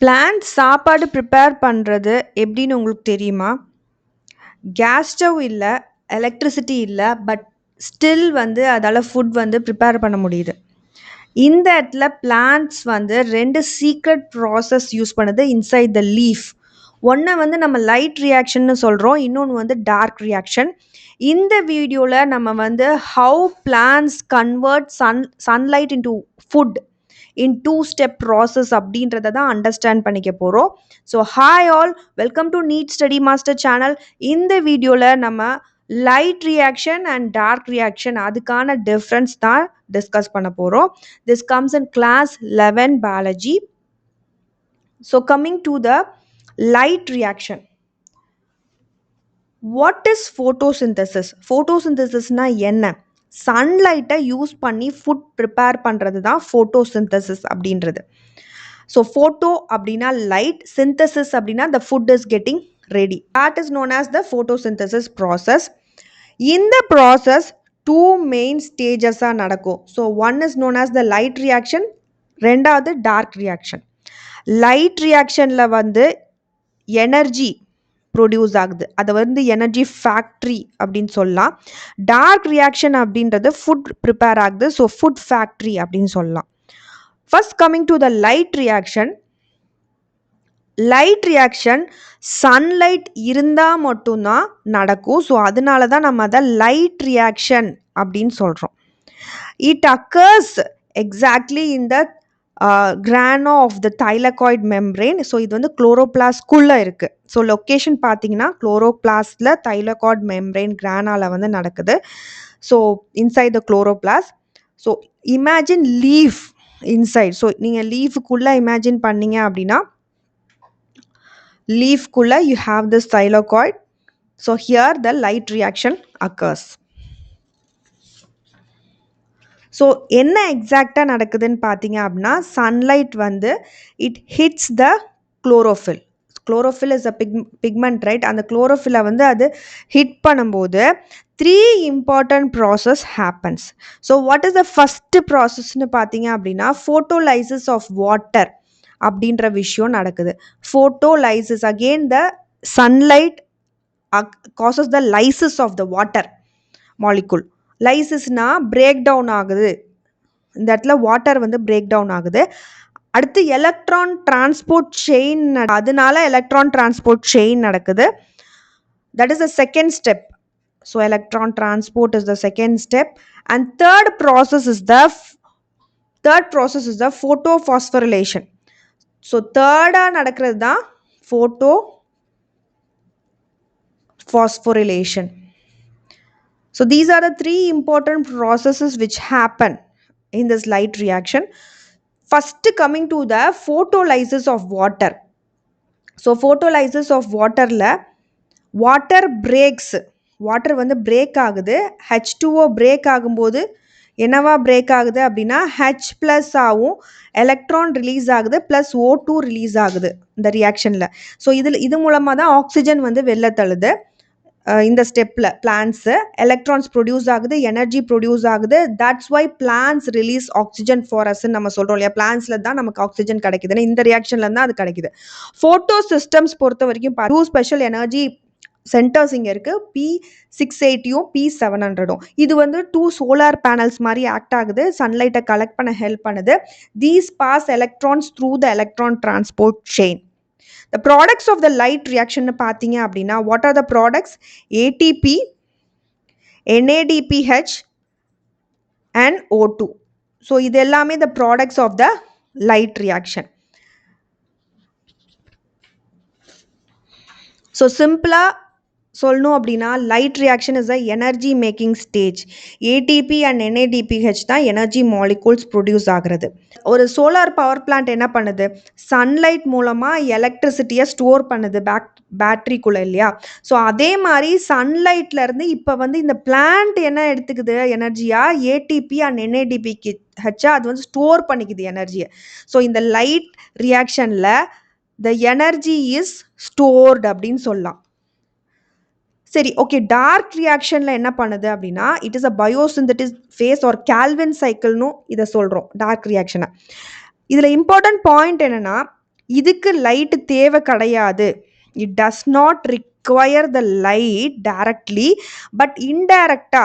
Plant சாப்பாடு prepare பண்ணுறது எப்படின்னு உங்களுக்கு தெரியுமா? கேஸ் ஸ்டவ் இல்லை, எலக்ட்ரிசிட்டி இல்லை, பட் ஸ்டில் வந்து அதால் ஃபுட் வந்து ப்ரிப்பேர் பண்ண முடியுது. இந்த இடத்துல பிளான்ட்ஸ் வந்து ரெண்டு சீக்ரெட் ப்ராசஸ் யூஸ் பண்ணுது இன்சைட் த லீஃப். ஒன்று வந்து நம்ம லைட் ரியாக்ஷன்னு சொல்கிறோம், இன்னொன்று வந்து டார்க் ரியாக்ஷன். இந்த வீடியோவில் நம்ம வந்து how plants convert sunlight into food in two step process அப்படின்றத தான் அண்டர்ஸ்டாண்ட் பண்ணிக்க போகிறோம். So hi all, welcome to NEET study master channel. இந்த வீடியோவில் நம்ம light reaction and dark reaction அதுக்கான டிஃப்ரென்ஸ் தான் டிஸ்கஸ் பண்ண போகிறோம். This comes in class 11 biology. So coming to the light reaction. What is photosynthesis? ஃபோட்டோசிந்தசிஸ்னா என்ன? சன்லைட்டை யூஸ் பண்ணி ஃபுட் ப்ரிப்பேர் பண்ணுறது தான் ஃபோட்டோசிந்தசிஸ் அப்படின்றது. ஸோ ஃபோட்டோ அப்படின்னா லைட், சிந்தசிஸ் அப்படின்னா the food is getting ready. That is known as the photosynthesis process. இந்த ப்ராசஸ் டூ மெயின் ஸ்டேஜஸாக நடக்கும். So one is known as the light reaction, ரெண்டாவது dark reaction. Light ரியாக்ஷனில் வந்து energy produce ஆகுது, அதை வந்து energy factory அப்படின்னு சொல்லலாம். டார்க் ரியாக்ஷன் அப்படின்றது ஃபுட் ப்ரிப்பேர் ஆகுது, ஸோ ஃபுட் ஃபேக்ட்ரி அப்படின்னு சொல்லலாம். First coming to the light reaction. Light reaction sunlight இருந்தால் மட்டும்தான் நடக்கும். ஸோ அதனால தான் நம்ம அதை லைட் ரியாக்ஷன் அப்படின்னு சொல்கிறோம். It occurs exactly in the grana of the thylakoid membrane. So இது வந்து குளோரோபிளாஸ்ட்குள்ளே இருக்குது. ஸோ லொக்கேஷன் பார்த்தீங்கன்னா குளோரோபிளாஸ்டில் தைலகாய்ட் மெம்ப்ரெயின் கிரானாவில் வந்து நடக்குது. So inside the chloroplast. So imagine leaf inside. So நீங்கள் லீஃபுக்குள்ளே இமேஜின் பண்ணீங்க அப்படின்னா லீஃப்குள்ளே you have this thylakoid. So here the light reaction occurs. So என்ன எக்ஸாக்டாக நடக்குதுன்னு பார்த்தீங்க அப்படின்னா சன்லைட் வந்து it hits the chlorophyll. Chlorophyll is a pigment, right? அந்த குளோரோஃபிலை வந்து அது ஹிட் பண்ணும்போது three important process happens. So what is the first ப்ராசஸ்ன்னு பார்த்தீங்க அப்படின்னா ஃபோட்டோலைசிஸ் ஆஃப் வாட்டர் அப்படின்ற விஷயம் நடக்குது. Photolysis, again the sunlight causes the lysis of the water molecule. லைசிஸ்னா பிரேக் டவுன் ஆகுது, இந்த இடத்துல வாட்டர் வந்து பிரேக் டவுன் ஆகுது. அடுத்து எலக்ட்ரான் டிரான்ஸ்போர்ட் செயின், அதனால எலக்ட்ரான் டிரான்ஸ்போர்ட் செயின் நடக்குது. That is the second step. So electron transport is the second step. And third process is the photophosphorylation. So தேர்டாக நடக்கிறது தான் photophosphorylation. So these are the three important processes which happen in this light reaction. First, coming to the photolysis of water. So photolysis of water la water breaks. Water வந்து break ஆகுது. H2O break ஆகும்போது என்னவா break ஆகுது அப்படின்னா H plus ஆகும், electron release ஆகுது, plus O2 release ஆகுது இந்த ரியாக்ஷனில். ஸோ இது மூலமாக தான் ஆக்சிஜன் வந்து வெளில தள்ளுது. இந்த ஸ்டெப்பில் பிளான்ட்ஸு எலக்ட்ரான்ஸ் ப்ரொடியூஸ் ஆகுது, எனர்ஜி ப்ரொடியூஸ் ஆகுது. That's why plants release oxygen for அஸ்ன்னு நம்ம சொல்கிறோம் இல்லையா? பிளான்ட்ஸில் தான் நமக்கு ஆக்சிஜன் கிடைக்குதுன்னு, இந்த ரியாக்ஷனில் தான் அது கிடைக்குது. ஃபோட்டோ சிஸ்டம்ஸ் பொறுத்த வரைக்கும் டூ ஸ்பெஷல் எனர்ஜி சென்டர்ஸ் இங்கே இருக்குது, P680யும் P700ம். இது வந்து 2 சோலார் பேனல்ஸ் மாதிரி ஆக்ட் ஆகுது, சன்லைட்டை கலெக்ட் பண்ண ஹெல்ப் பண்ணுது. These pass electrons through the electron transport chain. The products of the light reaction பார்த்தீங்க அப்படின்னா what are the products? ATP, NADPH and O2. So இது எல்லாமே the products of the light reaction. So simple சொல்லணும் அப்படின்னா light reaction is a energy making stage. ATP and NADPH தான் energy molecules produce ஆகிறது. ஒரு solar power plant என்ன பண்ணுது? Sunlight மூலமாக எலக்ட்ரிசிட்டியை ஸ்டோர் பண்ணுது பேட்ரிக்குள்ளே இல்லையா? ஸோ அதே மாதிரி சன்லைட்லேருந்து இப்போ வந்து இந்த பிளான்ட் என்ன எடுத்துக்குது எனர்ஜியாக? ஏடிபி அண்ட் NADPH அது வந்து ஸ்டோர் பண்ணிக்குது எனர்ஜியை. ஸோ இந்த லைட் ரியாக்ஷனில் த எனர்ஜி இஸ் ஸ்டோர்டு அப்படின்னு சொல்லலாம். சரி, ஓகே. டார்க் ரியாக்ஷனில் என்ன பண்ணுது அப்படின்னா it is a biosynthetic phase or Calvin சைக்கிள்னு இதை சொல்கிறோம் டார்க் ரியாக்ஷனை. இதில் இம்பார்ட்டன்ட் பாயிண்ட் என்னென்னா இதுக்கு லைட் தேவை கிடையாது. It does not require the light directly, but இன்டைரக்டா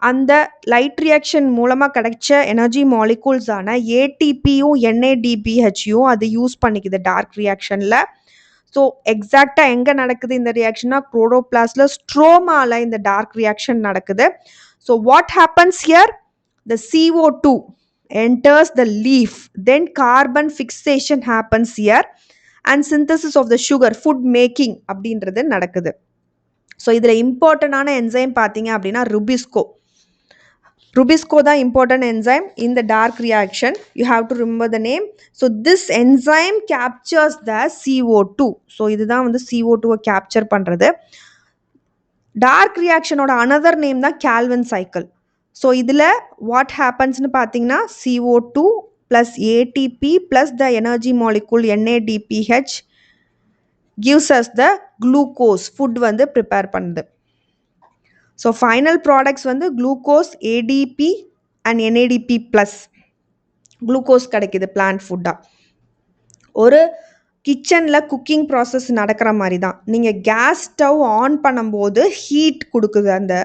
அந்த லைட் ரியாக்ஷன் மூலமாக கிடைச்ச எனர்ஜி மாலிகூல்ஸான ஏடிபியும் என்ஏடிபிஹெச்யும் அது யூஸ் பண்ணிக்குது டார்க் ரியாக்ஷனில். ஸோ எக்ஸாக்டாக எங்கே நடக்குது இந்த ரியாக்ஷனா? குளோரோபிளாஸ்டில் ஸ்ட்ரோமாவில் இந்த டார்க் ரியாக்ஷன் நடக்குது. So what happens here? The CO2 enters the leaf, then carbon fixation happens here and synthesis of the sugar, food making அப்படின்றது நடக்குது. ஸோ இதில் இம்பார்ட்டண்டான என்சைம் பார்த்தீங்க அப்படின்னா ருபிஸ்கோ தான் important enzyme in the dark reaction. You have to remember the name. So this enzyme captures the CO2. So இதுதான் வந்து CO2-வை capture பண்ணுறது. டார்க் ரியாக்ஷனோட அனதர் நேம் தான் கேல்வின் சைக்கிள். ஸோ இதில் வாட் ஹேப்பன்ஸ்னு பார்த்தீங்கன்னா CO2 plus ATP plus the energy molecule NADPH gives us the glucose, food வந்து prepare பண்ணுது. So final products வந்து glucose, ATP and NADP plus glucose கிடைக்கிது plant ஃபுட்டாக. ஒரு கிச்சனில் குக்கிங் ப்ராசஸ் நடக்கிற மாதிரி தான். நீங்கள் கேஸ் ஸ்டவ் ஆன் பண்ணும்போது ஹீட் கொடுக்குது அந்த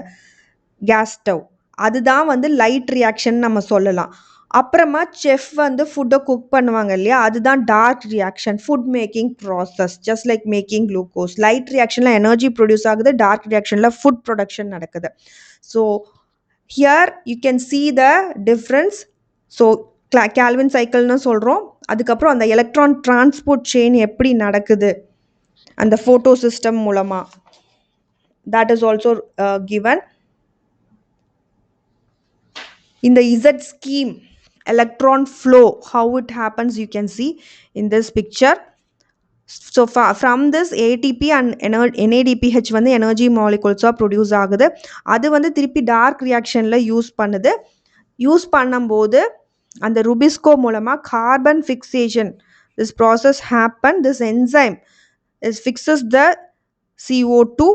கேஸ் ஸ்டவ், அதுதான் வந்து லைட் ரியாக்ஷன் நம்ம சொல்லலாம். அப்புறமா செஃப் வந்து ஃபுட்டை குக் பண்ணுவாங்க இல்லையா, அதுதான் dark reaction, food making process, just like making glucose. Light ரியாக்ஷனில் எனர்ஜி ப்ரொடியூஸ் ஆகுது, டார்க் ரியாக்ஷனில் ஃபுட் ப்ரொடக்ஷன் நடக்குது. So here you can see the difference. So Calvin சைக்கிள்னு சொல்கிறோம். அதுக்கப்புறம் அந்த எலக்ட்ரான் டிரான்ஸ்போர்ட் செயின் எப்படி நடக்குது அந்த ஃபோட்டோ சிஸ்டம் மூலமாக, that is also given. In the Z scheme, electron flow, how it happens, you can see in this picture. So from this ATP and NADPH வந்து energy மாலிகூல்ஸாக produce ஆகுது. அது வந்து திருப்பி dark ரியாக்ஷனில் use பண்ணுது. Use பண்ணும்போது அந்த RuBisCO மூலமாக carbon fixation, this process happen, this enzyme fixes the CO2,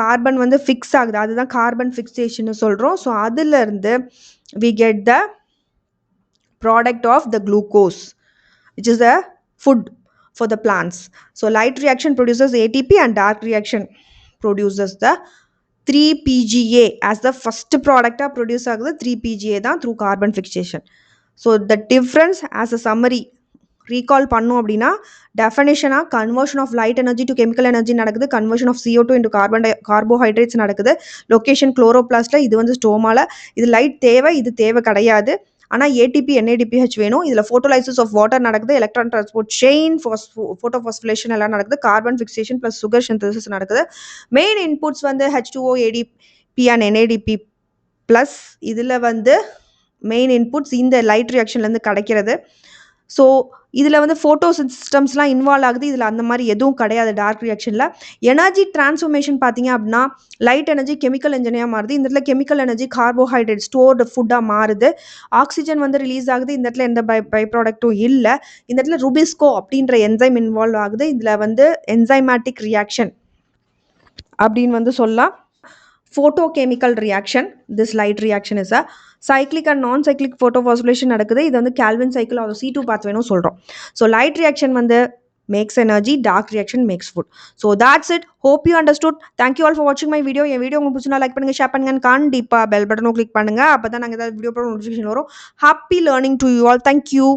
carbon வந்து ஃபிக்ஸ் ஆகுது, அதுதான் கார்பன் ஃபிக்சேஷன் சொல்கிறோம். ஸோ அதிலிருந்து we get the product of the glucose, which is the food for the plants. So light reaction produces ATP and dark reaction produces the 3-PGA as the first product produce ஆகுது. 3-PGA தான் through carbon fixation. So the difference as a summary recall பண்ணோம் அப்படின்னா, டெஃபனிஷனாக conversion of light energy to chemical energy நடக்குது, conversion of CO2 into carbohydrates நடக்குது, location குளோரோபிளாஸ்டில், இது வந்து ஸ்டோமாவில். இது லைட் தேவை, இது தேவை கிடையாது. ஆனால் ஏடிபி NADPH வேணும். இதில் ஃபோட்டோலைசிஸ் ஆஃப் வாட்டர் நடக்குது, எலக்ட்ரான் டிரான்ஸ்போர்ட் செயின், ஃபோட்டோஃபாஸ்ஃபிலேஷன் எல்லாம் நடக்குது, carbon fixation plus sugar synthesis நடக்குது. மெயின் இன்புட்ஸ் வந்து H2O, ADP and NADP plus. இதில் வந்து மெயின் இன்புட்ஸ் இந்த லைட் ரியாக்ஷன்லேருந்து கிடைக்கிறது. ஸோ இதில் வந்து ஃபோட்டோ சிஸ்டம்ஸ்லாம் இன்வால்வ் ஆகுது. இதில் அந்த மாதிரி எதுவும் கிடையாது டார்க் ரியாக்ஷனில். எனர்ஜி டிரான்ஸ்ஃபர்மேஷன் பார்த்தீங்க அப்படின்னா, லைட் எனர்ஜி கெமிக்கல் எனர்ஜியாக மாறுது. இந்த இடத்துல கெமிக்கல் எனர்ஜி கார்போஹைட்ரேட் ஸ்டோர்டு ஃபுட்டாக மாறுது. ஆக்சிஜன் வந்து ரிலீஸ் ஆகுது. இந்த இடத்துல எந்த பை ப்ராடக்ட்டும் இல்லை. இந்த இடத்துல ருபிஸ்கோ அப்படின்ற என்சைம் இன்வால்வ் ஆகுது. இதில் வந்து என்சைமேட்டிக் ரியாக்ஷன் அப்படின்னு வந்து சொல்லலாம். photochemical reaction, this light reaction is a cyclic and non-cyclic photophosphorylation நடக்குது. இது வந்து Calvin cycle or C2 pathway சொல்றோம். So light reaction வந்து makes energy, dark reaction makes food. So that's it. Hope you understood. Thank you all for watching my video. N video உங்களுக்கு பிடிச்சிருந்தா like பண்ணுங்க, share பண்ணுங்க, கண்டிப்பா bell பட்டனும் click பண்ணுங்க. அப்பதான் நாங்க ஏதாவது வீடியோ போட நோட்டிஃபிகேஷன் வரும். Happy learning to you all. Thank you.